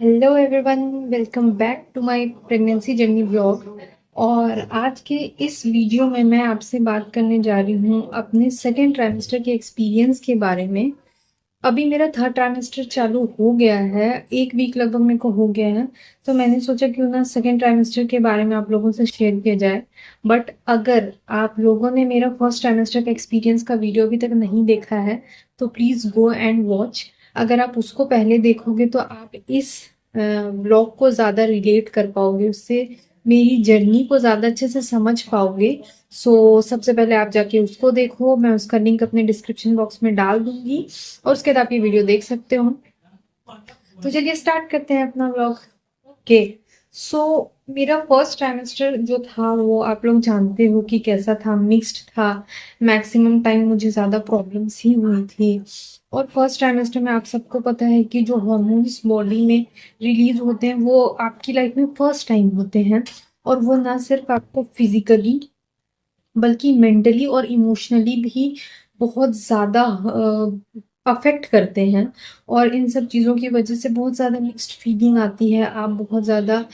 Hello everyone, welcome back to my pregnancy journey blog. और आज के इस वीडियो में मैं आपसे बात करने जा रही हूँ अपने सेकेंड ट्राइमेस्टर के एक्सपीरियंस के बारे में। अभी मेरा थर्ड ट्राइमेस्टर चालू हो गया है, एक वीक लगभग मेरे को हो गया है। तो मैंने सोचा क्यों ना सेकेंड ट्राइमेस्टर के बारे में आप लोगों से शेयर किया जाए। बट अगर आप लोगों ने मेरा फर्स्ट ट्राइमेस्टर का एक्सपीरियंस का वीडियो अभी तक नहीं देखा है तो प्लीज़ गो एंड वॉच। अगर आप उसको पहले देखोगे तो आप इस ब्लॉग को ज़्यादा रिलेट कर पाओगे, उससे मेरी जर्नी को ज़्यादा अच्छे से समझ पाओगे। सो सबसे पहले आप जाके उसको देखो, मैं उसका लिंक अपने डिस्क्रिप्शन बॉक्स में डाल दूंगी और उसके बाद आप ये वीडियो देख सकते हो। तो चलिए स्टार्ट करते हैं अपना व्लॉग। ओके। सो मेरा फर्स्ट ट्राइमेस्टर जो था वो आप लोग जानते हो कि कैसा था, मिक्स्ड था। मैक्सिमम टाइम मुझे ज़्यादा प्रॉब्लम्स ही हुई थी। और फर्स्ट ट्राइमेस्टर में आप सबको पता है कि जो हॉर्मोन्स बॉडी में रिलीज होते हैं वो आपकी लाइफ में फर्स्ट टाइम होते हैं। और वो ना सिर्फ आपको फिजिकली बल्कि मेंटली और इमोशनली भी बहुत ज़्यादा अफेक्ट करते हैं। और इन सब चीज़ों की वजह से बहुत ज़्यादा मिक्स्ड फीलिंग आती है, आप बहुत ज़्यादा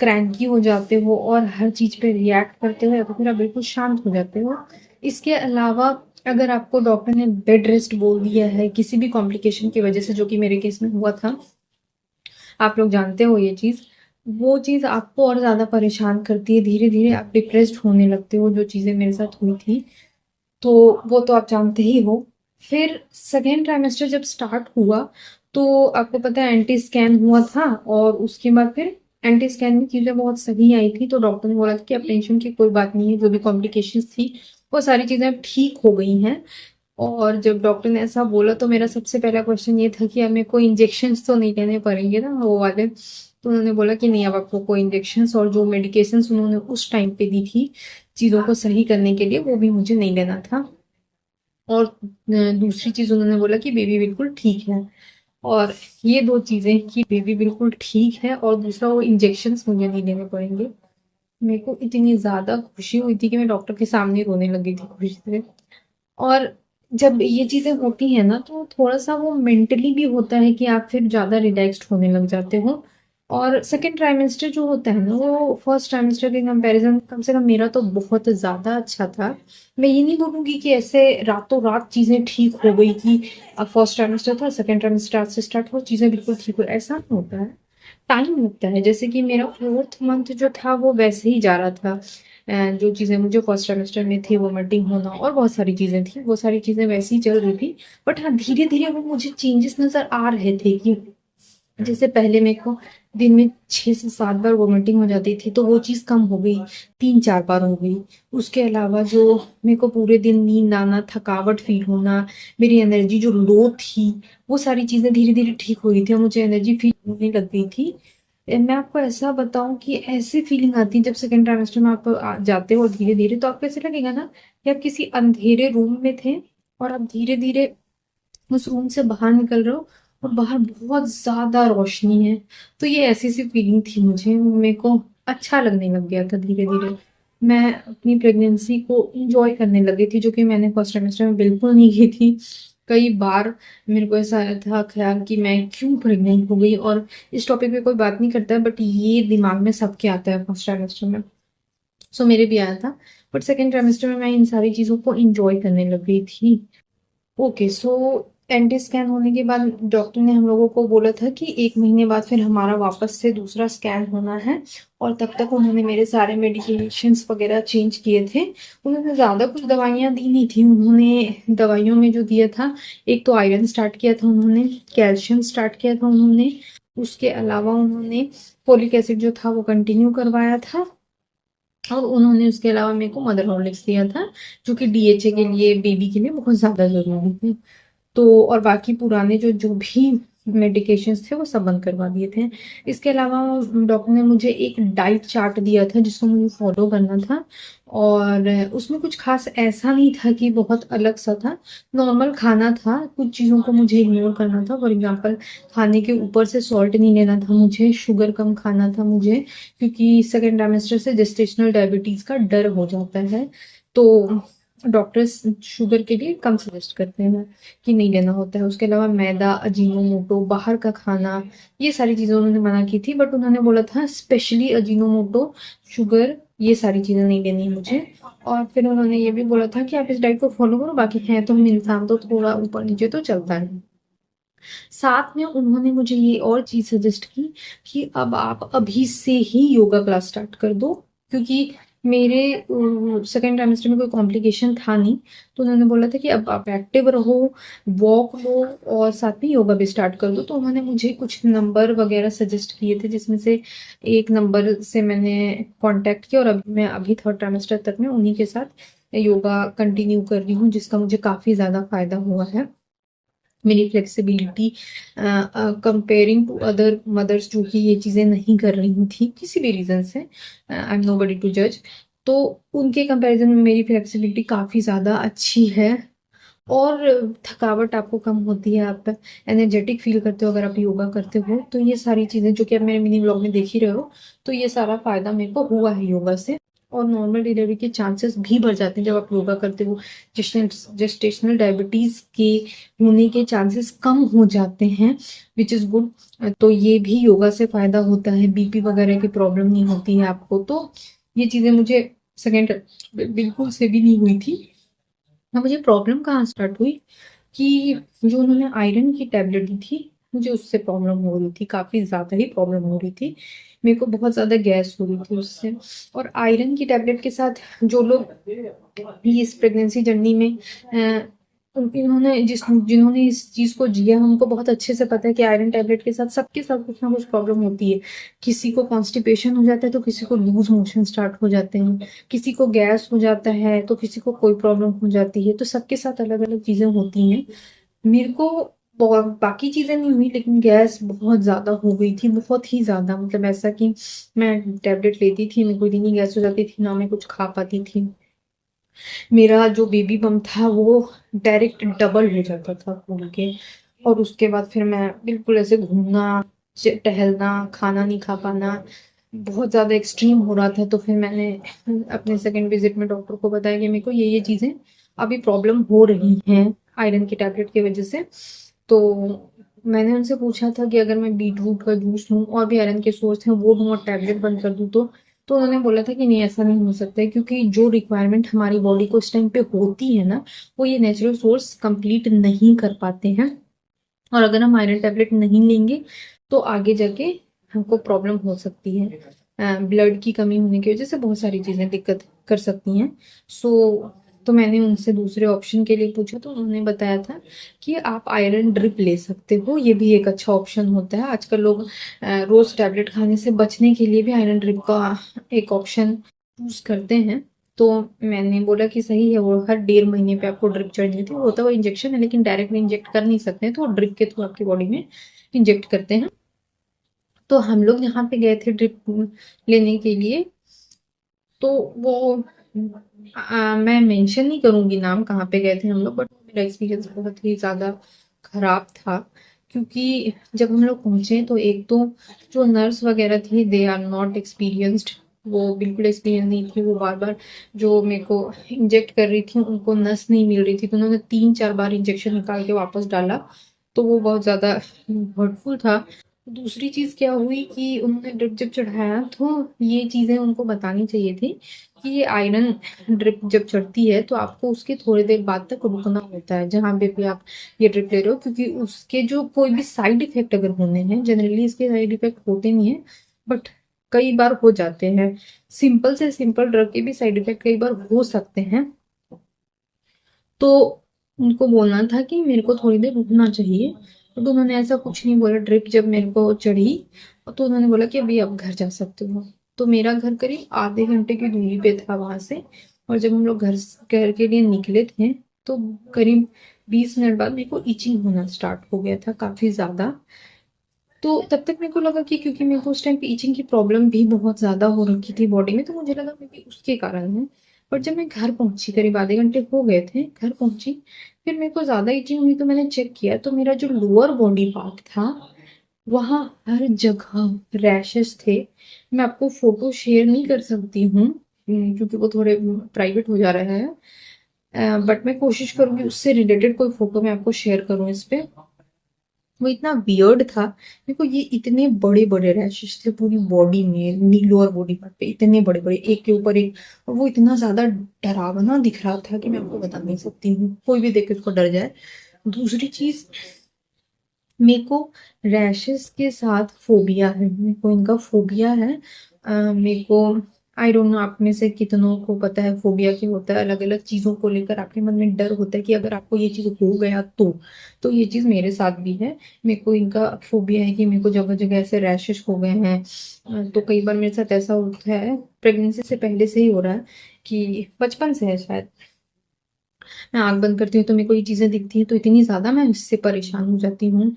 क्रैंकी हो जाते हो और हर चीज़ पे रिएक्ट करते हो या तो फिर आप बिल्कुल शांत हो जाते हो। इसके अलावा अगर आपको डॉक्टर ने बेड रेस्ट बोल दिया है किसी भी कॉम्प्लिकेशन की वजह से, जो कि मेरे केस में हुआ था, आप लोग जानते हो ये चीज़, वो चीज़ आपको और ज़्यादा परेशान करती है। धीरे धीरे आप डिप्रेस्ड होने लगते हो, जो चीज़ें मेरे साथ हुई थी। तो वो तो आप जानते ही हो। फिर सेकेंड ट्राइमेस्टर जब स्टार्ट हुआ तो आपको पता है एंटी स्कैन हुआ था, और उसके बाद फिर एंटी स्कैन में चीज़ें बहुत सही आई थी। तो डॉक्टर ने बोला कि अब टेंशन की कोई बात नहीं है, जो भी कॉम्प्लिकेशंस थी वो सारी चीज़ें अब ठीक हो गई हैं। और जब डॉक्टर ने ऐसा बोला तो मेरा सबसे पहला क्वेश्चन ये था कि अब मेरे को इंजेक्शन्स तो नहीं लेने पड़ेंगे ना वो वाले। तो उन्होंने बोला कि नहीं, अब आपको कोई इंजेक्शन्स और जो मेडिकेशंस उन्होंने उस टाइम पे दी थी चीज़ों को सही करने के लिए, वो भी मुझे नहीं लेना था। और दूसरी चीज़ उन्होंने बोला कि बेबी बिल्कुल ठीक है। और ये दो चीज़ें कि बेबी बिल्कुल ठीक है और दूसरा वो इंजेक्शन्स मुझे नहीं लेने पड़ेंगे, मेरे को इतनी ज़्यादा खुशी हुई थी कि मैं डॉक्टर के सामने रोने लगी थी खुशी से। और जब ये चीज़ें होती हैं ना तो थोड़ा-सा वो मेंटली भी होता है कि आप फिर ज़्यादा रिलैक्स्ड होने लग जाते हो। और सेकंड ट्राइमेस्टर जो होता है ना वो फर्स्ट ट्राइमेस्टर के कंपैरिज़न कम से कम मेरा तो बहुत ज़्यादा अच्छा था। मैं ये नहीं बोलूँगी कि ऐसे रातों-रात चीज़ें ठीक हो गई कि अब फर्स्ट ट्राइमेस्टर था, सेकंड ट्राइमेस्टर आज से स्टार्ट हुआ, चीज़ें बिल्कुल ठीक हो, ऐसा नहीं होता है। टाइम लगता है। जैसे कि मेरा 4th मंथ जो था वो वैसे ही जा रहा था। जो चीज़ें मुझे फर्स्ट सेमेस्टर में थी, वोमिटिंग होना और बहुत सारी चीज़ें थी, वो सारी चीज़ें वैसे ही चल रही थी। बट हाँ, धीरे-धीरे वो मुझे चेंजेस नज़र आ रहे थे कि जैसे पहले मेरे को दिन में 6 से 7 बार वोमिटिंग हो जाती थी, तो वो चीज़ कम हो गई, 3-4 बार हो गई। उसके अलावा जो मेरे को पूरे दिन नींद आना, थकावट फ़ील होना, मेरी एनर्जी जो लो थी, वो सारी चीज़ें धीरे-धीरे ठीक हो रही थी और मुझे एनर्जी फ़ील होने लग गई थी। मैं आपको ऐसा बताऊँ कि ऐसी फ़ीलिंग आती है जब सेकंड ट्राइमेस्टर में आप जाते हो धीरे-धीरे, तो आपको ऐसा लगेगा ना कि आप किसी अंधेरे रूम में थे और आप धीरे-धीरे उस रूम से बाहर निकल रहे हो और बाहर बहुत ज़्यादा रोशनी है। तो ये ऐसी-सी फीलिंग थी मुझे, मेरे को अच्छा लगने लग गया था धीरे-धीरे। मैं अपनी प्रेगनेंसी को एन्जॉय करने लग गई थी, जो कि मैंने फर्स्ट ट्राइमेस्टर में बिल्कुल नहीं की थी। कई बार मेरे को ऐसा आया था ख़्याल कि मैं क्यों प्रेग्नेंट हो गई, और इस टॉपिक पे कोई बात नहीं करता है बट ये दिमाग में सबके आता है फर्स्ट ट्राइमेस्टर में। सो मेरे भी आया था। बट सेकंड ट्राइमेस्टर में मैं इन सारी चीज़ों को एन्जॉय करने लग गई थी। ओके। सो एंटी स्कैन होने के बाद डॉक्टर ने हम लोगों को बोला था कि 1 महीने बाद फिर हमारा वापस से दूसरा स्कैन होना है। और तब तक उन्होंने मेरे सारे मेडिकेशंस वगैरह चेंज किए थे। उन्होंने ज़्यादा कुछ दवाइयाँ दी नहीं थी। उन्होंने दवाइयों में जो दिया था, एक तो आयरन स्टार्ट किया था उन्होंने, कैल्शियम स्टार्ट किया था उन्होंने, उसके अलावा उन्होंने फोलिक एसिड जो था वो कंटिन्यू करवाया था। और उन्होंने उसके अलावा मेरे को मदर हॉर्लिक्स दिया था, जो कि डीएचए के लिए, बेबी के लिए बहुत ज़्यादा ज़रूरी है। तो और बाकी पुराने जो जो भी मेडिकेशंस थे वो सब बंद करवा दिए थे। इसके अलावा डॉक्टर ने मुझे एक डाइट चार्ट दिया था जिसको मुझे फॉलो करना था। और उसमें कुछ खास ऐसा नहीं था कि बहुत अलग सा था, नॉर्मल खाना था। कुछ चीज़ों को मुझे इग्नोर करना था, फॉर एग्जांपल खाने के ऊपर से सॉल्ट नहीं लेना था मुझे, शुगर कम खाना था मुझे, क्योंकि सेकेंड ट्राइमेस्टर से जेस्टेशनल डायबिटीज़ का डर हो जाता है। तो डॉक्टर्स शुगर के लिए कम सजेस्ट करते हैं कि नहीं लेना होता है। उसके अलावा मैदा, अजीनोमोटो, बाहर का खाना, ये सारी चीज़ें उन्होंने मना की थी। बट उन्होंने बोला था स्पेशली अजीनोमोटो, शुगर, ये सारी चीज़ें नहीं लेनी है मुझे। और फिर उन्होंने ये भी बोला था कि आप इस डाइट को फॉलो करो, बाकी हैं तो हम इंसान, तो थोड़ा ऊपर नीचे तो चलता है। साथ में उन्होंने मुझे ये और चीज़ सजेस्ट की कि अब आप अभी से ही योगा क्लास स्टार्ट कर दो, क्योंकि मेरे सेकेंड ट्राइमेस्टर में कोई कॉम्प्लिकेशन था नहीं। तो उन्होंने बोला था कि अब आप एक्टिव रहो, वॉक लो और साथ में योगा भी स्टार्ट कर दो। तो उन्होंने मुझे कुछ नंबर वगैरह सजेस्ट किए थे, जिसमें से एक नंबर से मैंने कांटेक्ट किया और अभी मैं थर्ड ट्राइमेस्टर तक में उन्हीं के साथ योगा कंटिन्यू कर रही हूँ, जिसका मुझे काफ़ी ज़्यादा फायदा हुआ है। मेरी flexibility comparing to other mothers जो कि ये चीज़ें नहीं कर रही थी किसी भी रीज़न से, आई एम नोबडी टू जज, तो उनके कंपैरिजन में मेरी फ्लेक्सिबिलिटी काफ़ी ज़्यादा अच्छी है। और थकावट आपको कम होती है, आप एनर्जेटिक फील करते हो अगर आप योगा करते हो। तो ये सारी चीज़ें जो कि आप मेरे मिनी व्लॉग में देख ही रहे हो, तो ये सारा फ़ायदा मेरे को हुआ है योगा से। और नॉर्मल डिलीवरी के चांसेस भी बढ़ जाते हैं जब आप योगा करते हो। जेस्टेशनल डायबिटीज़ के होने के चांसेस कम हो जाते हैं, विच इज़ गुड। तो ये भी योगा से फ़ायदा होता है, बीपी वगैरह की प्रॉब्लम नहीं होती है आपको। तो ये चीज़ें मुझे सेकेंड बिल्कुल से भी नहीं हुई थी। अब मुझे प्रॉब्लम कहाँ स्टार्ट हुई कि जो उन्होंने आयरन की टैबलेट दी थी, मुझे उससे प्रॉब्लम हो रही थी, काफ़ी ज़्यादा ही प्रॉब्लम हो रही थी। मेरे को बहुत ज़्यादा गैस हो रही थी उससे। और आयरन की टैबलेट के साथ जो लोग भी इस प्रेगनेंसी जर्नी में जिन्होंने इस चीज़ को जिया है, उनको बहुत अच्छे से पता है कि आयरन टैबलेट के साथ सबके साथ कुछ ना कुछ प्रॉब्लम होती है। किसी को कॉन्स्टिपेशन हो जाता है तो किसी को लूज मोशन स्टार्ट हो जाते हैं, किसी को गैस हो जाता है तो किसी को कोई प्रॉब्लम हो जाती है। तो सबके साथ अलग अलग चीज़ें होती हैं। मेरे को बाकी चीज़ें नहीं हुई, लेकिन गैस बहुत ज़्यादा हो गई थी, बहुत ही ज़्यादा। मतलब ऐसा कि मैं टैबलेट लेती थी, मेरे को इतनी गैस हो जाती थी, ना मैं कुछ खा पाती थी। मेरा जो बेबी बम था वो डायरेक्ट डबल हो जाता था फूल के। और उसके बाद फिर मैं बिल्कुल ऐसे घूमना, टहलना, खाना नहीं खा पाना, बहुत ज़्यादा एक्सट्रीम हो रहा था। तो फिर मैंने अपने सेकंड विजिट में डॉक्टर को बताया कि मेरे को ये चीज़ें अभी प्रॉब्लम हो रही हैं आयरन की टैबलेट की वजह से। तो मैंने उनसे पूछा था कि अगर मैं बीट रूट का जूस लूँ और भी आयरन के सोर्स हैं वो लूँ और टैबलेट बंद कर दूँ, तो उन्होंने बोला था कि नहीं, ऐसा नहीं हो सकता है, क्योंकि जो रिक्वायरमेंट हमारी बॉडी को इस टाइम पे होती है ना, वो ये नेचुरल सोर्स कंप्लीट नहीं कर पाते हैं। और अगर हम आयरन टैबलेट नहीं लेंगे तो आगे जाके हमको प्रॉब्लम हो सकती है, ब्लड की कमी होने की वजह से बहुत सारी चीज़ें दिक्कत कर सकती हैं। सो तो मैंने उनसे दूसरे ऑप्शन के लिए पूछा, तो उन्होंने बताया था कि आप आयरन ड्रिप ले सकते हो, ये भी एक अच्छा ऑप्शन होता है। आजकल लोग रोज टैबलेट खाने से बचने के लिए भी आयरन ड्रिप का एक ऑप्शन चूज करते हैं। तो मैंने बोला कि सही है, वो हर 1.5 महीने पे आपको ड्रिप चढ़नी थी। वो होता है, वो इंजेक्शन है, लेकिन डायरेक्टली इंजेक्ट कर नहीं सकते हैं, तो वो ड्रिप के थ्रू आपकी बॉडी में इंजेक्ट करते हैं। तो हम लोग यहाँ पे गए थे ड्रिप लेने के लिए। तो वो मैं मेंशन नहीं करूंगी नाम कहाँ पे गए थे हम लोग, बट मेरा एक्सपीरियंस बहुत ही ज़्यादा खराब था। क्योंकि जब हम लोग पहुंचे तो एक तो जो नर्स वगैरह थी, दे आर नॉट एक्सपीरियंस्ड, वो बिल्कुल एक्सपीरियंस नहीं थी। वो बार बार जो मेरे को इंजेक्ट कर रही थी, उनको नस नहीं मिल रही थी, तो उन्होंने 3-4 बार इंजेक्शन निकाल के वापस डाला। तो वो बहुत ज़्यादा हर्टफुल था। दूसरी चीज़ क्या हुई कि उन्होंने ड्रिप जब चढ़ाया तो ये चीज़ें उनको बतानी चाहिए थी कि ये आयरन ड्रिप जब चढ़ती है तो आपको उसके थोड़ी देर बाद तक रुकना होता है जहाँ पे भी आप ये ड्रिप ले रहे हो, क्योंकि उसके जो कोई भी साइड इफेक्ट अगर होने हैं, जनरली इसके साइड इफेक्ट होते नहीं है, बट कई बार हो जाते हैं। सिंपल से सिंपल ड्रग के भी साइड इफेक्ट कई बार हो सकते हैं। तो उनको बोलना था कि मेरे को थोड़ी देर रुकना चाहिए। तो उन्होंने ऐसा कुछ नहीं बोला। ड्रिप जब मेरे को चढ़ी तो उन्होंने बोला कि अभी आप घर जा सकते हो। तो मेरा घर करीब आधे घंटे की दूरी पे था वहां से। और जब हम लोग घर के लिए निकले थे तो करीब 20 मिनट बाद मेरे को इचिंग होना स्टार्ट हो गया था काफी ज्यादा। तो तब तक मेरे को लगा कि क्योंकि मेरे को उस टाइम पे इचिंग की प्रॉब्लम भी बहुत ज़्यादा हो रखी थी बॉडी में, तो मुझे लगा मे बी उसके कारण है। बट जब मैं घर पहुंची, करीब आधे घंटे हो गए थे घर पहुंची, फिर मेरे को ज़्यादा इचिंग हुई तो मैंने चेक किया, तो मेरा जो लोअर बॉडी पार्ट था वहाँ हर जगह रैशेस थे। मैं आपको फोटो शेयर नहीं कर सकती हूँ, क्योंकि वो थोड़े प्राइवेट हो जा रहा है। बट मैं कोशिश करूंगी उससे रिलेटेड कोई फोटो मैं आपको शेयर करूं इस पे। वो इतना वियर्ड था। मेरे को ये इतने बड़े बड़े रैशेस थे पूरी बॉडी में, नीलो और बॉडी पार्ट पे इतने बड़े बड़े, एक के ऊपर एक। और वो इतना ज्यादा डरावना दिख रहा था कि मैं आपको बता नहीं सकती हूँ, कोई भी देख के उसको डर जाए। दूसरी चीज, मेरे को रैशेस के साथ फोबिया है, मेरे को इनका फोबिया है। मेरे को, आई डोंट नो आप में से कितनों को पता है फोबिया क्या होता है। अलग अलग चीजों को लेकर आपके मन में डर होता है कि अगर आपको ये चीज हो गया तो ये चीज मेरे साथ भी है। मेरे को इनका फोबिया है कि मेरे को जगह जगह ऐसे रैशेस हो गए हैं। तो कई बार मेरे साथ ऐसा होता है, प्रेगनेंसी से पहले से ही हो रहा है, कि बचपन से है शायद। मैं आंख बंद करती हूँ तो मेरे को ये चीजें दिखती हैं, तो इतनी ज्यादा मैं इससे परेशान हो जाती हूँ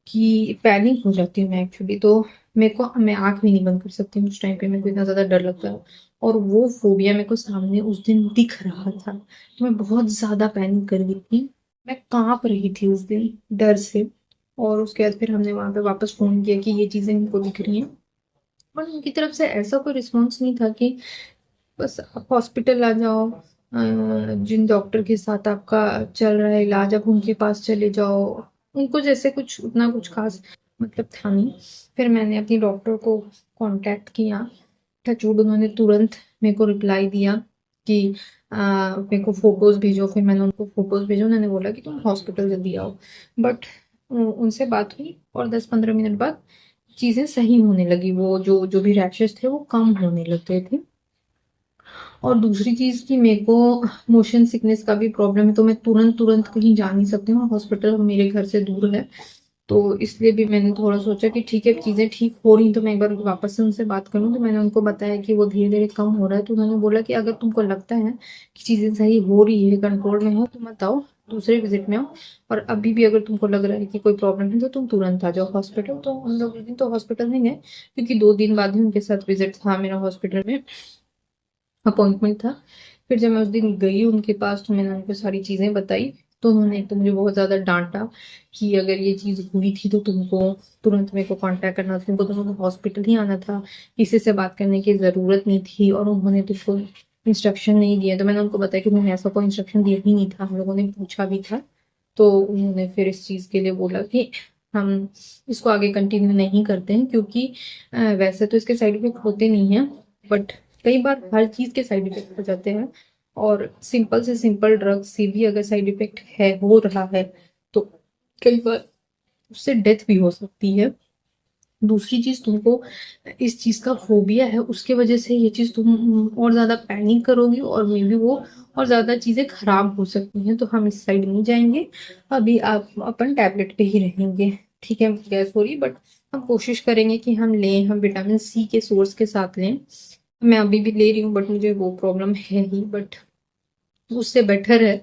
कि पैनिक हो जाती हूँ मैं एक्चुअली। तो मेरे को, मैं आंख भी नहीं बंद कर सकती हूँ उस टाइम पे, मेरे को इतना ज्यादा डर लगता है। और वो फोबिया मेरे को सामने उस दिन दिख रहा था, तो मैं बहुत ज्यादा पैनिक कर गई थी। मैं कांप रही थी उस दिन डर से। और उसके बाद फिर हमने वहां पे वापस फोन किया कि ये चीजें इनको दिख रही हैं, पर उनकी तरफ से ऐसा कोई रिस्पॉन्स नहीं था कि बस आप हॉस्पिटल आ जाओ, जिन डॉक्टर के साथ आपका चल रहा है इलाज आप उनके पास चले जाओ। उनको जैसे कुछ उतना कुछ खास मतलब था नहीं। फिर मैंने अपनी डॉक्टर को कांटेक्ट किया, टचवुड उन्होंने तुरंत मेरे को रिप्लाई दिया कि मेरे को फोटोज भेजो। फिर मैंने उनको फोटोज भेजो, उन्होंने बोला कि तुम हॉस्पिटल जल्दी आओ। बट उनसे बात हुई और 10-15 मिनट बाद चीज़ें सही होने लगी, वो जो जो भी रैशेस थे वो कम होने लग गए थे। और दूसरी चीज़ कि मेरे को मोशन सिकनेस का भी प्रॉब्लम है, तो मैं तुरंत तुरंत कहीं जा नहीं सकती हूँ, हॉस्पिटल मेरे घर से दूर है। तो इसलिए भी मैंने थोड़ा सोचा कि ठीक है, चीज़ें ठीक हो रही तो मैं एक बार वापस से उनसे बात करूँ। तो मैंने उनको बताया कि वो धीरे धीरे कम हो रहा है। तो उन्होंने बोला कि अगर तुमको लगता है कि चीज़ें सही हो रही है, कंट्रोल में है, तो मत आओ, दूसरे विजिट में आओ। और अभी भी अगर तुमको लग रहा है कि कोई प्रॉब्लम है तो तुम तुरंत आ जाओ हॉस्पिटल। तो हम लोग उस दिन तो हॉस्पिटल नहीं गए, क्योंकि 2 दिन बाद ही उनके साथ विजिट था मेरा हॉस्पिटल में, अपॉइंटमेंट था। फिर जब मैं उस दिन गई उनके पास तो मैंने उनको सारी चीज़ें बताई। तो उन्होंने एक तो मुझे बहुत ज़्यादा डांटा कि अगर ये चीज़ हुई थी तो तुमको तुरंत मेरे को कांटेक्ट करना था, तुमको हॉस्पिटल ही आना था, किसी से बात करने की ज़रूरत नहीं थी। और उन्होंने तुमको इंस्ट्रक्शन नहीं दिया। तो मैंने उनको बताया कि उन्होंने ऐसा कोई इंस्ट्रक्शन दिया ही नहीं था, हम लोगों ने पूछा भी था। तो उन्होंने फिर इस चीज़ के लिए बोला कि हम इसको आगे कंटिन्यू नहीं करते हैं, क्योंकि वैसे तो इसके साइड इफेक्ट होते नहीं हैं, बट कई बार हर चीज के साइड इफेक्ट हो जाते हैं। और सिंपल से सिंपल ड्रग से भी अगर साइड इफेक्ट है, हो रहा है, तो कई बार उससे डेथ भी हो सकती है। दूसरी चीज, तुमको इस चीज का फोबिया है, उसके वजह से ये चीज तुम और ज्यादा पैनिक करोगी और मे बी वो और ज्यादा चीजें खराब हो सकती हैं। तो हम इस साइड नहीं जाएंगे, अभी आप अपन टैबलेट पे ही रहेंगे। ठीक है, गैस हो रही, बट हम कोशिश करेंगे कि हम लें, हम विटामिन सी के सोर्स के साथ लें। मैं अभी भी ले रही हूँ, बट मुझे वो प्रॉब्लम है ही, बट उससे बेटर है।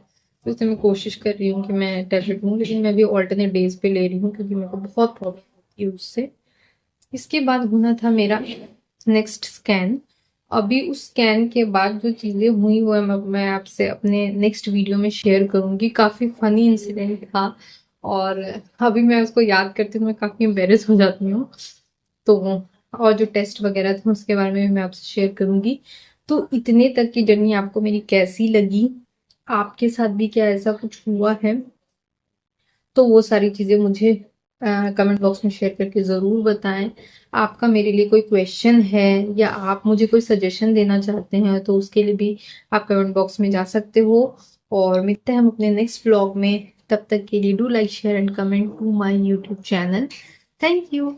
तो इसलिए मैं कोशिश कर रही हूँ कि मैं टैबलेट लूँ, लेकिन मैं भी ऑल्टरनेट डेज पे ले रही हूँ क्योंकि मेरे को बहुत प्रॉब्लम होती है उससे। इसके बाद होना था मेरा नेक्स्ट स्कैन। अभी उस स्कैन के बाद जो चीज़ें हुई वो मैं आपसे अपने नेक्स्ट वीडियो में शेयर करूंगी। काफ़ी फनी इंसिडेंट था, और अभी मैं उसको याद करती हूँ मैं काफ़ी एम्बेरस हो जाती हूँ। तो और जो टेस्ट वगैरह थे उसके बारे में भी मैं आपसे शेयर करूंगी। तो इतने तक की जर्नी आपको मेरी कैसी लगी, आपके साथ भी क्या ऐसा कुछ हुआ है, तो वो सारी चीज़ें मुझे कमेंट बॉक्स में शेयर करके ज़रूर बताएं। आपका मेरे लिए कोई क्वेश्चन है या आप मुझे कोई सजेशन देना चाहते हैं तो उसके लिए भी आप कमेंट बॉक्स में जा सकते हो। और मिलते हैं हम अपने नेक्स्ट व्लॉग में, तब तक के लिए do like share and comment to my YouTube channel. Thank you.